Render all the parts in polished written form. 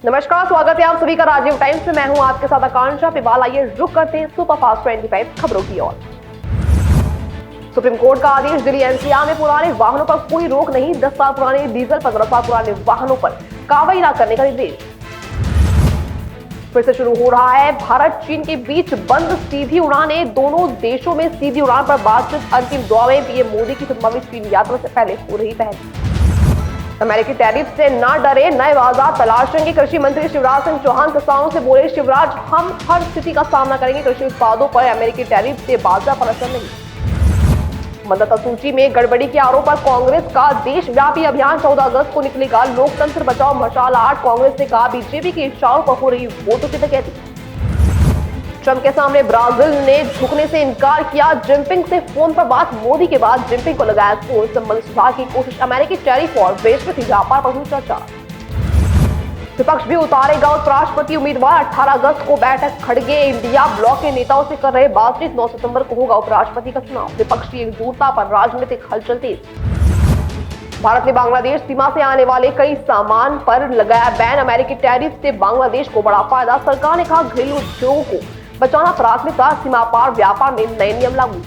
नमस्कार, स्वागत है आप सभी का राजीव टाइम्स में। मैं हूं आपके साथ आकांक्षा पिवाल। आइए रुक करते हैं सुपरफास्ट 25 खबरों की ओर। सुप्रीम कोर्ट का आदेश, दिल्ली एनसीआर में पुराने वाहनों पर कोई रोक नहीं। 10 साल पुराने डीजल 15 साल पुराने वाहनों पर कार्रवाई न करने का निर्देश। फिर से शुरू हो रहा है भारत चीन के बीच बंद सीधी उड़ानें। दोनों देशों में सीधी उड़ान पर बातचीत। अंतिम दौर में पीएम मोदी की संभावित चीन यात्रा से पहले हो रही पहल। अमेरिकी टैरिफ से न डरे, नए बाजार तलाशेंगे। कृषि मंत्री शिवराज सिंह चौहान किसानों से बोले, शिवराज हम हर स्थिति का सामना करेंगे। कृषि उत्पादों पर अमेरिकी टैरिफ से बाजार पर असर नहीं। मतदाता सूची में गड़बड़ी के आरोप पर कांग्रेस का देशव्यापी अभियान 14 अगस्त को निकलेगा। लोकतंत्र बचाओ मशाल 8। कांग्रेस ने कहा, बीजेपी के इशारों पर हो रही वोटों की डकैती। ट्रंप के सामने ब्राजील ने झुकने से इनकार किया। जिनपिंग से फोन पर बात। मोदी के बाद जिनपिंग को लगाया फोन। संबंध सुधार की कोशिश। अमेरिकी टैरिफ और वैश्विक व्यापार पर हुई चर्चा। विपक्ष भी उतारेगा उपराष्ट्रपति उम्मीदवार। 18 अगस्त को बैठक। खड़गे इंडिया ब्लॉक के नेताओं से कर रहे बातचीत। 9 सितंबर को होगा उपराष्ट्रपति का चुनाव। विपक्षी एकजुटता पर राजनीतिक हलचल तेज। भारत ने बांग्लादेश सीमा से आने वाले कई सामान पर लगाया बैन। अमेरिकी टैरिफ से बांग्लादेश को बड़ा फायदा। सरकार ने कहा, घरेलू उद्योगों को बचाना प्राथमिकता। सीमा पार व्यापार में नए नियम लागू।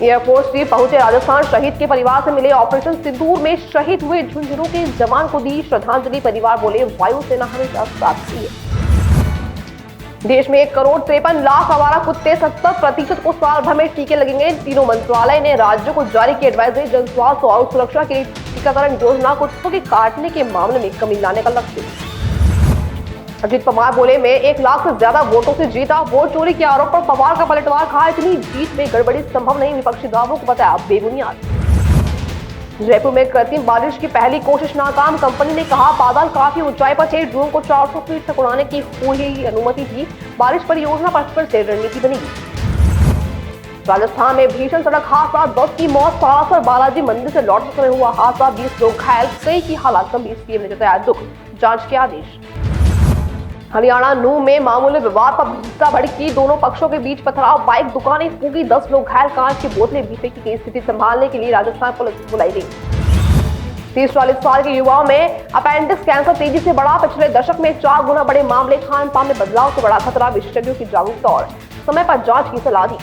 एयरफोर्स चीफ पहुंचे राजस्थान। शहीद के परिवार से मिले। ऑपरेशन सिंदूर में शहीद हुए झुंझुनू के जवान को दी श्रद्धांजलि। परिवार बोले, वायुसेना हमेशा साथ दी है। देश में 1 करोड़ 53 लाख आवारा कुत्ते। 70% को साल भर में टीके लगेंगे। तीनों मंत्रालय ने राज्यों को जारी की एडवाइजरी। जन स्वास्थ्य और सुरक्षा की टीकाकरण योजना। कुत्तों के काटने के मामले में कमी लाने का लक्ष्य। अजीत पवार बोले, मैं 1 लाख से ज्यादा वोटों से जीता। वोट चोरी के आरोप पर पवार का पलटवार। कहा, इतनी जीत में गड़बड़ी संभव नहीं। विपक्षी दावों को बताया बेबुनियाद। जयपुर में कृत्रिम बारिश की पहली कोशिश नाकाम। कंपनी ने कहा, बादल काफी ऊंचाई पर थे। ड्रोन को 400 फीट तक उड़ाने की हुई अनुमति थी। बारिश परियोजना पर फिर से रणनीति बनेगी। राजस्थान में भीषण सड़क हादसा। 10 की मौत। सरासर बालाजी मंदिर से लौटते समय हुआ हादसा। 20 लोग घायल, कई की हालत गंभीर। सीएम ने जताया दुख। जांच के आदेश। हरियाणा नूह में मामूली विवाद पर हिंसा भड़की। दोनों पक्षों के बीच पथराव। बाइक दुकानें फूकी। 10 लोग घायल। कांच की बोतलें भी फेंकी गई। स्थिति संभालने के लिए राजस्थान पुलिस बुलाई गई। 30-40 साल के युवाओं में अपेंडिक्स कैंसर तेजी से बढ़ा। पिछले दशक में 4 गुना बड़े मामले। खान पान में बदलाव से बड़ा खतरा। विशेषज्ञों की जागरूकता और समय पर जांच की सलाह दी।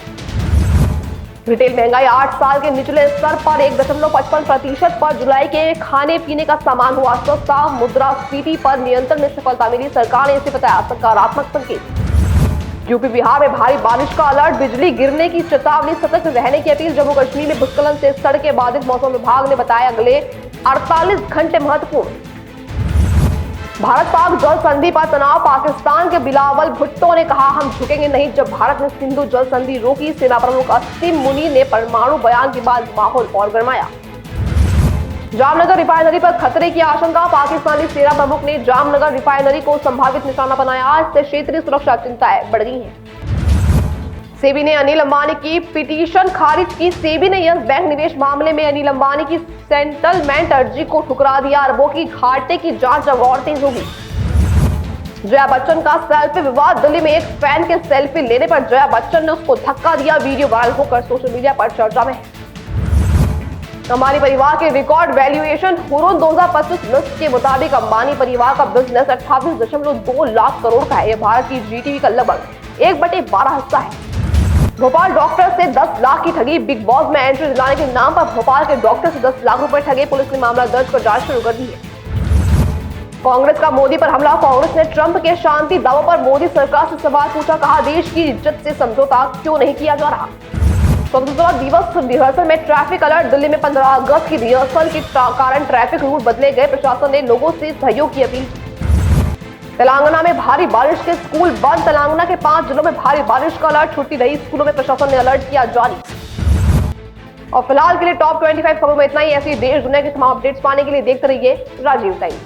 रिटेल महंगाई 8 साल के निचले स्तर पर 1.55% पर। जुलाई के खाने पीने का सामान हुआ सस्ता। मुद्रास्फीति पर नियंत्रण में सफलता मिली। सरकार ने इसे बताया सकारात्मक संकेत। यूपी बिहार में भारी बारिश का अलर्ट। बिजली गिरने की चेतावनी। सतर्क रहने की अपील। जम्मू कश्मीर में भूस्खलन से सड़कें बाधित। मौसम विभाग ने बताया अगले 48 घंटे महत्वपूर्ण। भारत पाक जल संधि पर तनाव। पाकिस्तान के बिलावल भुट्टो ने कहा, हम झुकेंगे नहीं। जब भारत ने सिंधु जल संधि रोकी। सेना प्रमुख असीम मुनी ने परमाणु बयान के बाद माहौल और गरमाया। जामनगर रिफाइनरी पर खतरे की आशंका। पाकिस्तानी सेना प्रमुख ने जामनगर रिफाइनरी को संभावित निशाना बनाया। इससे क्षेत्रीय सुरक्षा चिंताएं बढ़ गई हैं। सेबी ने अनिल अंबानी की पिटीशन खारिज की। सेबी ने यस बैंक निवेश मामले में अनिल अंबानी की सेटलमेंट अर्जी को ठुकरा दिया। अरबों की घाटे की जांच अब और तेज होगी। जया बच्चन का सेल्फी विवाद। दिल्ली में एक फैन के सेल्फी लेने पर जया बच्चन ने उसको धक्का दिया। वीडियो वायरल होकर सोशल मीडिया पर चर्चा में है। अंबानी परिवार के रिकॉर्ड वैल्यूएशन। हुरून 2025 लिस्ट के मुताबिक अंबानी परिवार का बिजनेस 28.2 लाख करोड़ का है। यह भारत की जीडीपी का लगभग 1/12 हिस्सा है। भोपाल डॉक्टर से 10 लाख की ठगी। बिग बॉस में एंट्री दिलाने के नाम पर भोपाल के डॉक्टर से 10 लाख रुपए ठगे। पुलिस ने मामला दर्ज कर जांच शुरू कर दी है। कांग्रेस का मोदी पर हमला। कांग्रेस ने ट्रंप के शांति दावों पर मोदी सरकार से सवाल पूछा। कहा, देश की इज्जत से समझौता क्यों नहीं किया जा रहा। स्वतंत्रता दिवस रिहर्सल में ट्रैफिक अलर्ट। दिल्ली में 15 अगस्त की रिहर्सल के कारण ट्रैफिक रूट बदले गए। प्रशासन ने लोगों से सहयोग की अपील। तेलंगाना में भारी बारिश से स्कूल बंद। तेलंगाना के 5 जिलों में भारी बारिश का अलर्ट। छुट्टी रही स्कूलों में। प्रशासन ने अलर्ट किया जारी। और फिलहाल के लिए टॉप 25 खबरों में इतना ही। ऐसी देश दुनिया की तमाम अपडेट्स पाने के लिए देखते रहिए राजीव टाइम्स।